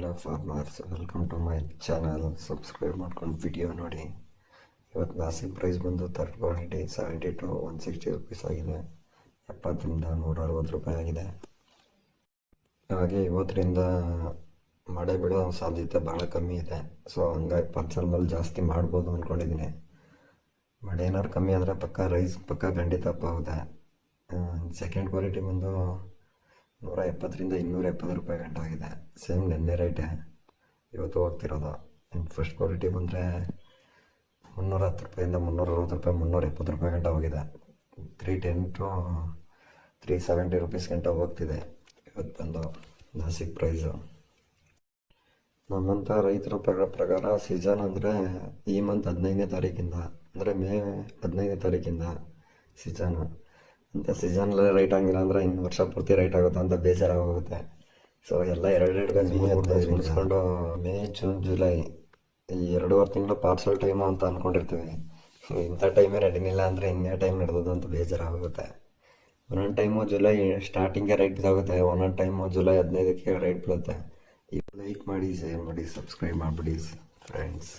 Hello farmers, welcome to my channel. Subscribe ಮಾಡ್ಕೊಂಡು video ನೋಡಿ. ಇವತ್ತು ನಾಸಿಕ್ ಪ್ರೈಸ್ ಬಂದು ಥರ್ಡ್ ಕ್ವಾಲಿಟಿ 70 to 160 ರುಪೀಸ್ ಆಗಿದೆ. 70ರಿಂದ 160 ರೂಪಾಯಿ ಆಗಿದೆ. ಹಾಗೆ ಇವತ್ತರಿಂದ ಮಳೆ ಬೀಳೋ ಸಾಧ್ಯತೆ ಭಾಳ ಕಮ್ಮಿ ಇದೆ. ಸೊ ಹಂಗಾಗಿ ಪಲ್ಸರ್ ಮೇಲೆ ಜಾಸ್ತಿ ಮಾಡ್ಬೋದು ಅಂದ್ಕೊಂಡಿದ್ದೀನಿ. ಮಳೆ ಏನಾದ್ರು ಕಮ್ಮಿ ಅಂದರೆ ಪಕ್ಕ ಖಂಡಿತ ಅಪ್ ಆಗುತ್ತೆ. ಸೆಕೆಂಡ್ ಕ್ವಾಲಿಟಿ ಬಂದು 170ರಿಂದ 270 ರೂಪಾಯಿ ಗಂಟ ಆಗಿದೆ. ಸೇಮ್ ನೆನ್ನೆ ರೇಟೇ ಇವತ್ತು ಹೋಗ್ತಿರೋದು. ಫಸ್ಟ್ ಕ್ವಾಲಿಟಿ ಬಂದರೆ 310 ರೂಪಾಯಿಂದ 360 ರೂಪಾಯಿ, 370 ರೂಪಾಯಿ ಗಂಟ ಹೋಗಿದೆ. 310 to 370 ರುಪೀಸ್ ಗಂಟ ಹೋಗ್ತಿದೆ ಇವತ್ತು ಬಂದು ನಾಸಿಕ್ ಪ್ರೈಸು. ನಮ್ಮಂಥ ರೈತರ ಪ್ರಕಾರ ಸೀಸನ್ ಅಂದರೆ ಈ ಮಂತ್ 15ನೇ ತಾರೀಕಿಂದ, ಅಂದರೆ ಮೇ 15ನೇ ತಾರೀಕಿಂದ ಸೀಸನು. ಅಂತ ಸೀಸನ್ಲೇ ರೈಟ್ ಆಗಿಲ್ಲ ಅಂದರೆ ಇನ್ನು ವರ್ಷ ಪೂರ್ತಿ ರೈಟ್ ಆಗುತ್ತೆ ಅಂತ ಬೇಜಾರಾಗೋಗುತ್ತೆ. ಸೊ ಎಲ್ಲ ಎರಡು ಮುಗಿಸ್ಕೊಂಡು ಮೇ, ಜೂನ್, ಜುಲೈ ಈ 2.5 ತಿಂಗಳು ಪಾರ್ಸಲ್ ಟೈಮು ಅಂತ ಅಂದ್ಕೊಂಡಿರ್ತೀವಿ. ಇಂಥ ಟೈಮೇ ನಡೀನಿಲ್ಲ ಅಂದರೆ ಇನ್ನೇ ಟೈಮ್ ನಡೆದದು ಅಂತ ಬೇಜಾರಾಗುತ್ತೆ. ಒಂದೊಂದು ಟೈಮು ಜುಲೈ ಸ್ಟಾರ್ಟಿಂಗ್ಗೆ ರೈಟ್ ಬಿದ್ದಾಗುತ್ತೆ, ಒಂದೊಂದು ಟೈಮು ಜುಲೈ 15ಕ್ಕೆ ರೈಟ್ ಬೀಳುತ್ತೆ. ಈಗ ಲೈಕ್ ಮಾಡಿ, ಶೇರ್ ಮಾಡಿ, ಸಬ್ಸ್ಕ್ರೈಬ್ ಮಾಡಿಬಿಡಿ ಫ್ರೆಂಡ್ಸ್.